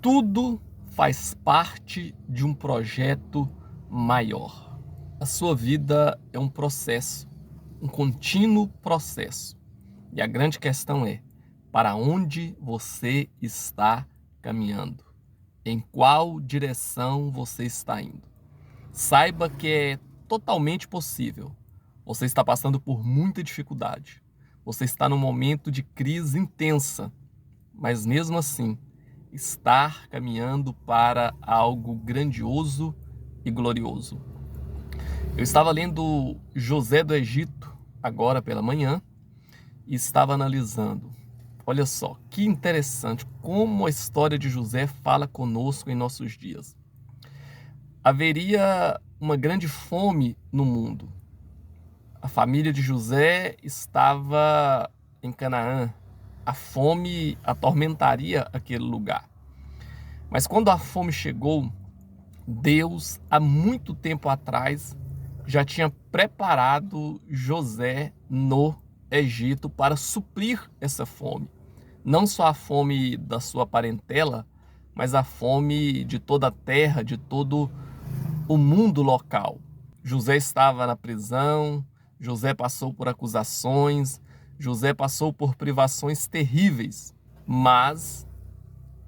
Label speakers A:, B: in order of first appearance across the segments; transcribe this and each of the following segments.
A: Tudo faz parte de um projeto maior. A sua vida é um processo, um contínuo processo. E a grande questão é: para onde você está caminhando? Em qual direção você está indo? Saiba que é totalmente possível. Você está passando por muita dificuldade. Você está num momento de crise intensa, mas mesmo assim, estar caminhando para algo grandioso e glorioso. Eu estava lendo José do Egito agora pela manhã e estava analisando. Olha só, que interessante como a história de José fala conosco em nossos dias. Haveria uma grande fome no mundo. A família de José estava em Canaã. A fome atormentaria aquele lugar. Mas quando a fome chegou, Deus, há muito tempo atrás, já tinha preparado José no Egito para suprir essa fome. Não só a fome da sua parentela, mas a fome de toda a terra, de todo o mundo local. José estava na prisão, José passou por acusações, José passou por privações terríveis, mas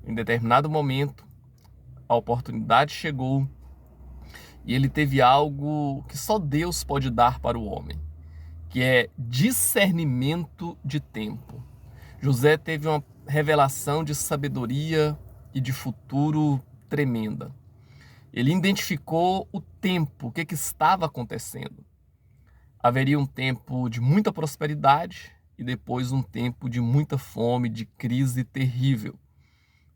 A: em determinado momento a oportunidade chegou e ele teve algo que só Deus pode dar para o homem, que é discernimento de tempo. José teve uma revelação de sabedoria e de futuro tremenda. Ele identificou o tempo, o que estava acontecendo. Haveria um tempo de muita prosperidade e depois um tempo de muita fome, de crise terrível.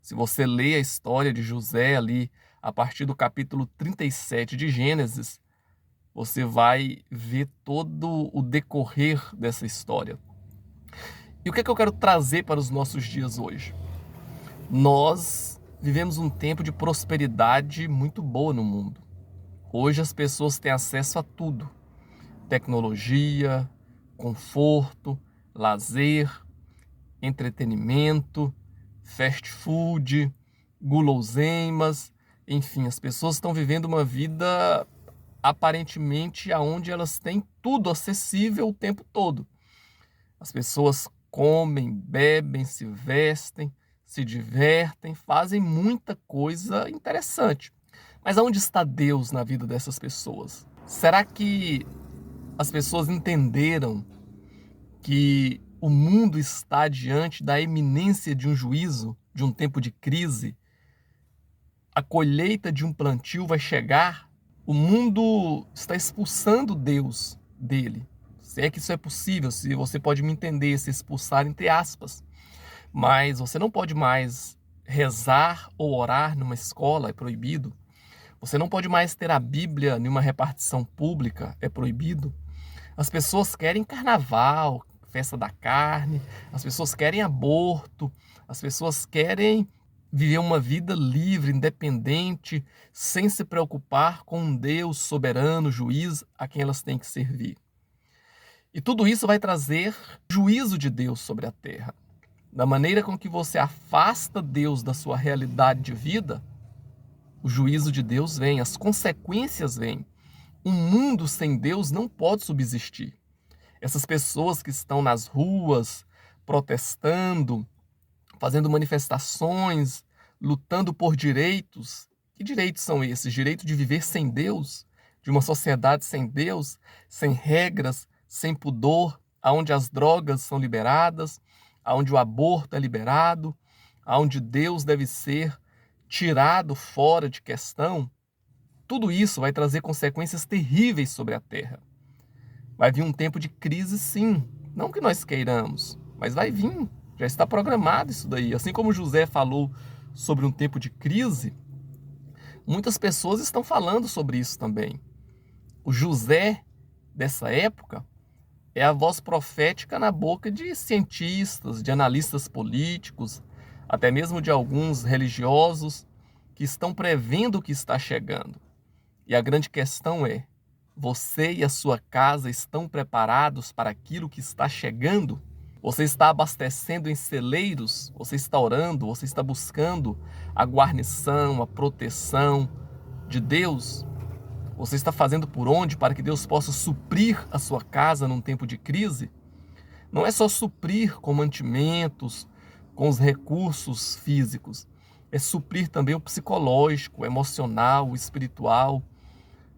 A: Se você lê a história de José ali, a partir do capítulo 37 de Gênesis, você vai ver todo o decorrer dessa história. E o que é que eu quero trazer para os nossos dias hoje? Nós vivemos um tempo de prosperidade muito boa no mundo. Hoje as pessoas têm acesso a tudo: tecnologia, conforto, lazer, entretenimento, fast food, guloseimas, enfim, as pessoas estão vivendo uma vida aparentemente aonde elas têm tudo acessível o tempo todo. As pessoas comem, bebem, se vestem, se divertem, fazem muita coisa interessante. Mas aonde está Deus na vida dessas pessoas? Será que as pessoas entenderam que o mundo está diante da iminência de um juízo, de um tempo de crise? A colheita de um plantio vai chegar. O mundo está expulsando Deus dele. Se é que isso é possível, se você pode me entender, se expulsar entre aspas. Mas você não pode mais rezar ou orar numa escola, é proibido. Você não pode mais ter a Bíblia em uma repartição pública, é proibido. As pessoas querem carnaval, festa da carne, as pessoas querem aborto, as pessoas querem viver uma vida livre, independente, sem se preocupar com um Deus soberano, juiz, a quem elas têm que servir. E tudo isso vai trazer juízo de Deus sobre a terra. Da maneira com que você afasta Deus da sua realidade de vida, o juízo de Deus vem, as consequências vêm. Um mundo sem Deus não pode subsistir. Essas pessoas que estão nas ruas, protestando, fazendo manifestações, lutando por direitos. Que direitos são esses? Direito de viver sem Deus, de uma sociedade sem Deus, sem regras, sem pudor, onde as drogas são liberadas, onde o aborto é liberado, onde Deus deve ser tirado fora de questão. Tudo isso vai trazer consequências terríveis sobre a terra. Vai vir um tempo de crise, sim. Não que nós queiramos, mas vai vir. Já está programado isso daí. Assim como José falou sobre um tempo de crise, muitas pessoas estão falando sobre isso também. O José dessa época é a voz profética na boca de cientistas, de analistas políticos, até mesmo de alguns religiosos que estão prevendo o que está chegando. E a grande questão é: você e a sua casa estão preparados para aquilo que está chegando? Você está abastecendo em celeiros? Você está orando? Você está buscando a guarnição, a proteção de Deus? Você está fazendo por onde para que Deus possa suprir a sua casa num tempo de crise? Não é só suprir com mantimentos, com os recursos físicos. É suprir também o psicológico, o emocional, o espiritual,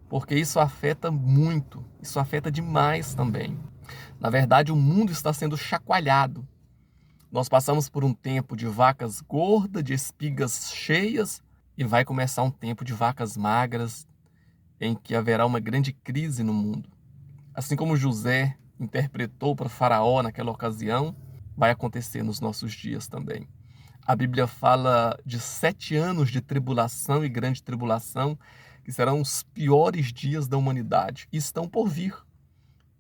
A: porque isso afeta muito, isso afeta demais também. Na verdade, o mundo está sendo chacoalhado. Nós passamos por um tempo de vacas gordas, de espigas cheias, e vai começar um tempo de vacas magras, em que haverá uma grande crise no mundo. Assim como José interpretou para Faraó naquela ocasião, vai acontecer nos nossos dias também. A Bíblia fala de 7 anos de tribulação e grande tribulação, que serão os piores dias da humanidade, e estão por vir.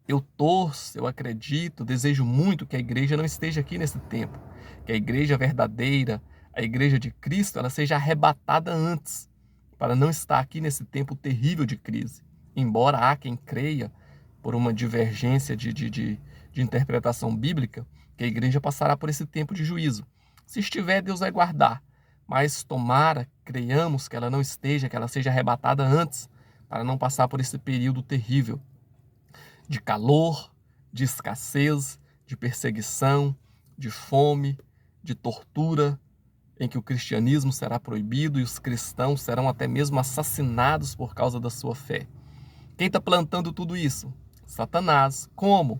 A: Eu torço, eu acredito, desejo muito que a igreja não esteja aqui nesse tempo, que a igreja verdadeira, a igreja de Cristo, ela seja arrebatada antes, para não estar aqui nesse tempo terrível de crise. Embora há quem creia, por uma divergência de interpretação bíblica, que a igreja passará por esse tempo de juízo. Se estiver, Deus vai guardar, mas tomara, creiamos que ela não esteja, que ela seja arrebatada antes, para não passar por esse período terrível de calor, de escassez, de perseguição, de fome, de tortura, em que o cristianismo será proibido e os cristãos serão até mesmo assassinados por causa da sua fé. Quem está plantando tudo isso? Satanás. Como?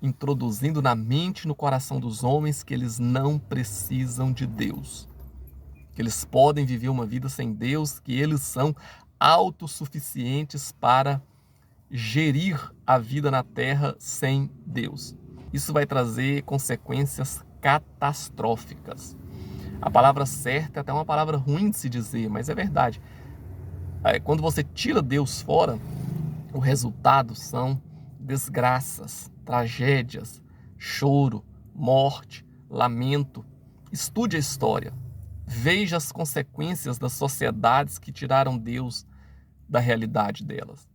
A: Introduzindo na mente e no coração dos homens que eles não precisam de Deus, que eles podem viver uma vida sem Deus, que eles são autossuficientes para gerir a vida na terra sem Deus. Isso vai trazer consequências catastróficas. A palavra certa é até uma palavra ruim de se dizer, mas é verdade. Quando você tira Deus fora, o resultado são desgraças, tragédias, choro, morte, lamento. Estude a história. Veja as consequências das sociedades que tiraram Deus da realidade delas.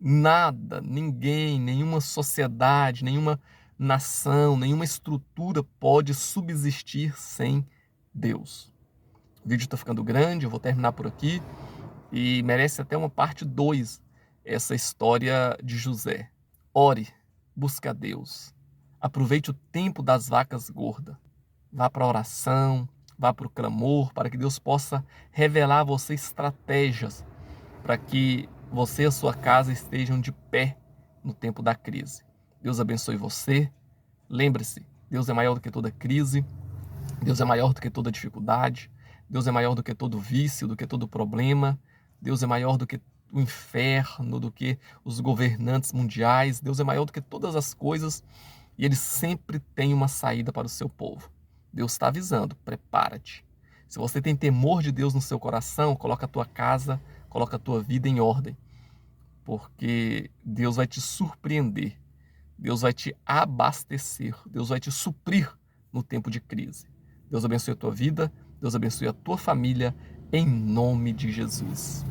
A: Nada, ninguém, nenhuma sociedade, nenhuma nação, nenhuma estrutura pode subsistir sem Deus. O vídeo está ficando grande, eu vou terminar por aqui e merece até uma parte 2, essa história de José. Ore, busque a Deus, aproveite o tempo das vacas gordas, vá para a oração, vá para o clamor, para que Deus possa revelar a você estratégias para que você e a sua casa estejam de pé no tempo da crise. Deus abençoe você. Lembre-se, Deus é maior do que toda crise, Deus é maior do que toda dificuldade, Deus é maior do que todo vício, do que todo problema, Deus é maior do que o inferno, do que os governantes mundiais, Deus é maior do que todas as coisas e Ele sempre tem uma saída para o seu povo. Deus está avisando, prepara-te. Se você tem temor de Deus no seu coração, coloca a tua casa, coloca a tua vida em ordem, porque Deus vai te surpreender, Deus vai te abastecer, Deus vai te suprir no tempo de crise. Deus abençoe a tua vida, Deus abençoe a tua família, em nome de Jesus.